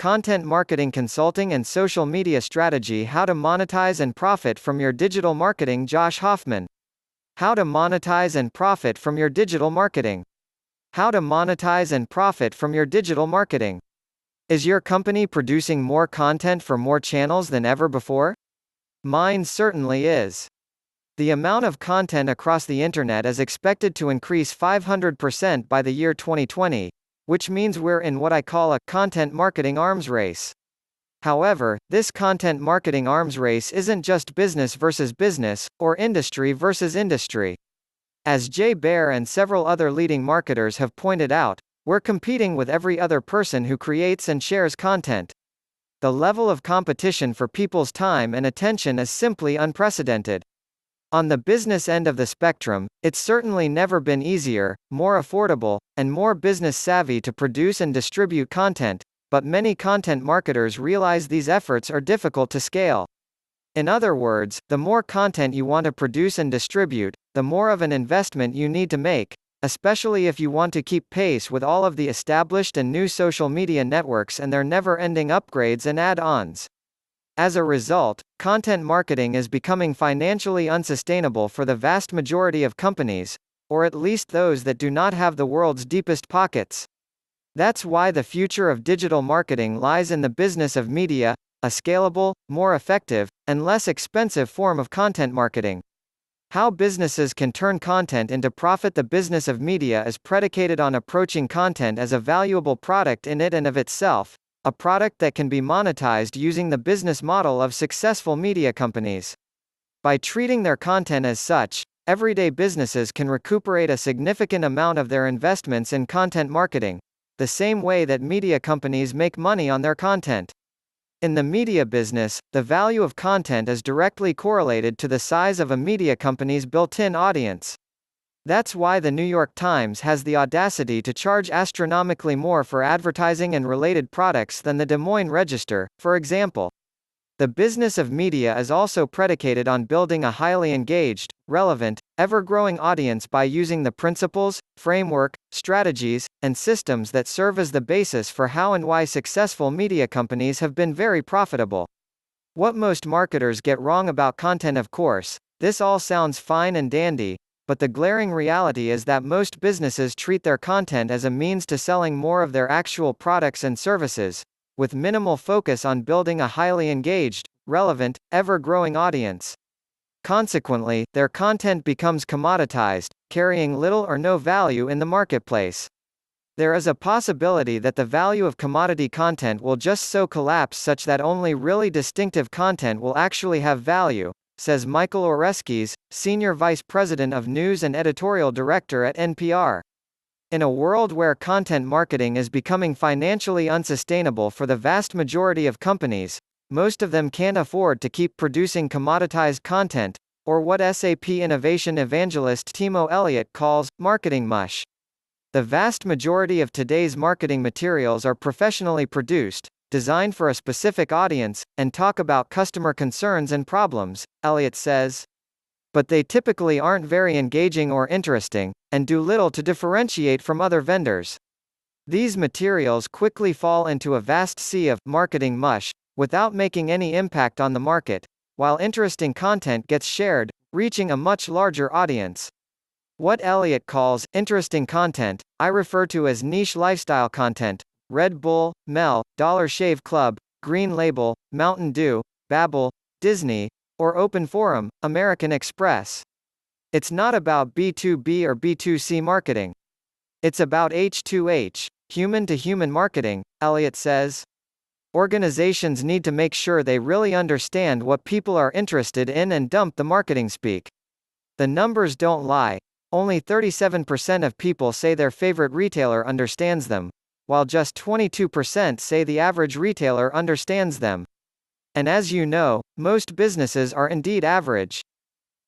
Content Marketing Consulting and Social Media Strategy: How to Monetize and Profit from Your Digital Marketing. Josh Hoffman. How to monetize and profit from your digital marketing. How to monetize and profit from your digital marketing. Is your company producing more content for more channels than ever before? Mine certainly is. The amount of content across the internet is expected to increase 500% by the year 2020, which means we're in what I call a content marketing arms race. However, this content marketing arms race isn't just business versus business, or industry versus industry. As Jay Baer and several other leading marketers have pointed out, we're competing with every other person who creates and shares content. The level of competition for people's time and attention is simply unprecedented. On the business end of the spectrum, it's certainly never been easier, more affordable, and more business savvy to produce and distribute content, but many content marketers realize these efforts are difficult to scale. In other words, the more content you want to produce and distribute, the more of an investment you need to make, especially if you want to keep pace with all of the established and new social media networks and their never-ending upgrades and add-ons. As a result, content marketing is becoming financially unsustainable for the vast majority of companies, or at least those that do not have the world's deepest pockets. That's why the future of digital marketing lies in the business of media, a scalable, more effective, and less expensive form of content marketing. How businesses can turn content into profit. The business of media is predicated on approaching content as a valuable product in it and of itself, a product that can be monetized using the business model of successful media companies. By treating their content as such, everyday businesses can recuperate a significant amount of their investments in content marketing, the same way that media companies make money on their content. In the media business, the value of content is directly correlated to the size of a media company's built-in audience. That's why the New York Times has the audacity to charge astronomically more for advertising and related products than the Des Moines Register, for example. The business of media is also predicated on building a highly engaged, relevant, ever-growing audience by using the principles, framework, strategies, and systems that serve as the basis for how and why successful media companies have been very profitable. What most marketers get wrong about content. Of course, this all sounds fine and dandy, but the glaring reality is that most businesses treat their content as a means to selling more of their actual products and services, with minimal focus on building a highly engaged, relevant, ever-growing audience. Consequently, their content becomes commoditized, carrying little or no value in the marketplace. There is a possibility that the value of commodity content will just so collapse such that only really distinctive content will actually have value, says Michael Oreskes, Senior Vice President of News and Editorial Director at NPR. In a world where content marketing is becoming financially unsustainable for the vast majority of companies, most of them can't afford to keep producing commoditized content, or what SAP innovation evangelist Timo Elliott calls marketing mush. The vast majority of today's marketing materials are professionally produced, designed for a specific audience, and talk about customer concerns and problems, Elliott says. But they typically aren't very engaging or interesting, and do little to differentiate from other vendors. These materials quickly fall into a vast sea of marketing mush, without making any impact on the market, while interesting content gets shared, reaching a much larger audience. What Elliott calls interesting content, I refer to as niche lifestyle content. Red Bull, Mel, Dollar Shave Club, Green Label, Mountain Dew, Babbel, Disney, or Open Forum, American Express. It's not about B2B or B2C marketing. It's about H2H, human-to-human marketing, Elliott says. Organizations need to make sure they really understand what people are interested in and dump the marketing speak. The numbers don't lie. Only 37% of people say their favorite retailer understands them, while just 22% say the average retailer understands them. And as you know, most businesses are indeed average.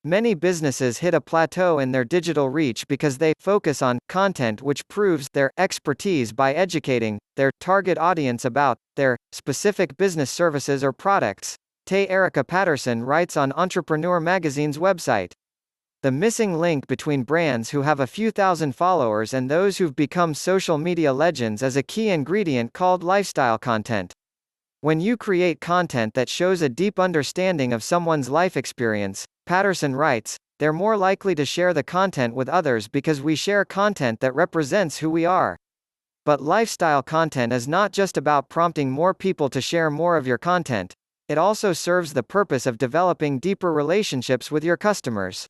Many businesses hit a plateau in their digital reach because they focus on content which proves their expertise by educating their target audience about their specific business services or products. Tay Erica Patterson writes on Entrepreneur Magazine's website. The missing link between brands who have a few thousand followers and those who've become social media legends is a key ingredient called lifestyle content. When you create content that shows a deep understanding of someone's life experience, Patterson writes, they're more likely to share the content with others because we share content that represents who we are. But lifestyle content is not just about prompting more people to share more of your content. It also serves the purpose of developing deeper relationships with your customers.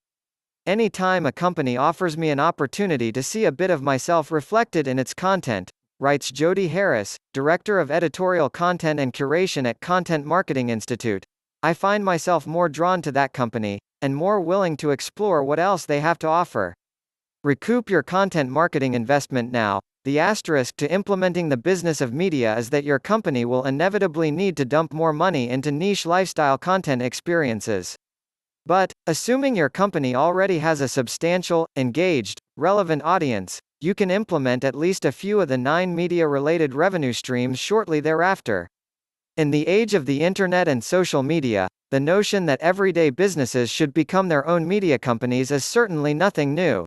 Anytime a company offers me an opportunity to see a bit of myself reflected in its content, writes Jody Harris, Director of Editorial Content and Curation at Content Marketing Institute, I find myself more drawn to that company, and more willing to explore what else they have to offer. Recoup your content marketing investment now. The asterisk to implementing the business of media is that your company will inevitably need to dump more money into niche lifestyle content experiences. But, assuming your company already has a substantial, engaged, relevant audience, you can implement at least a few of the 9 media-related revenue streams shortly thereafter. In the age of the internet and social media, the notion that everyday businesses should become their own media companies is certainly nothing new.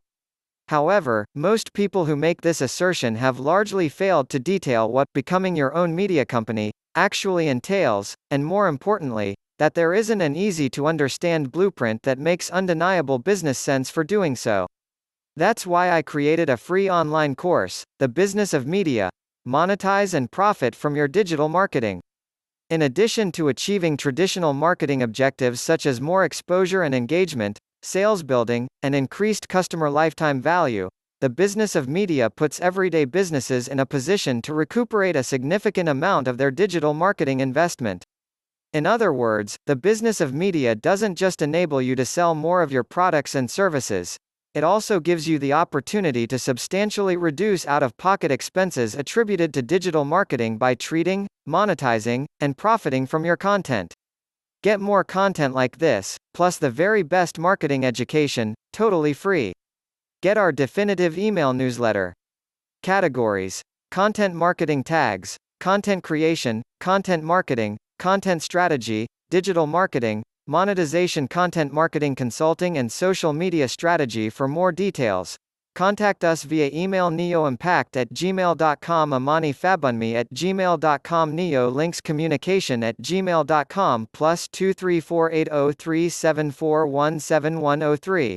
However, most people who make this assertion have largely failed to detail what becoming your own media company actually entails, and more importantly, that there isn't an easy-to-understand blueprint that makes undeniable business sense for doing so. That's why I created a free online course, The Business of Media: Monetize and Profit from Your Digital Marketing. In addition to achieving traditional marketing objectives such as more exposure and engagement, sales building, and increased customer lifetime value, The Business of Media puts everyday businesses in a position to recuperate a significant amount of their digital marketing investment. In other words, the business of media doesn't just enable you to sell more of your products and services. It also gives you the opportunity to substantially reduce out-of-pocket expenses attributed to digital marketing by treating, monetizing, and profiting from your content. Get more content like this, plus the very best marketing education, totally free. Get our definitive email newsletter. Categories: content marketing tags, content creation, content marketing, content strategy, digital marketing, monetization, content marketing consulting, and social media strategy. For more details, contact us via email neyoimpact@gmail.com, omoniyifabunmi@gmail.com, neyolinkscommunication@gmail.com, +2348037417103.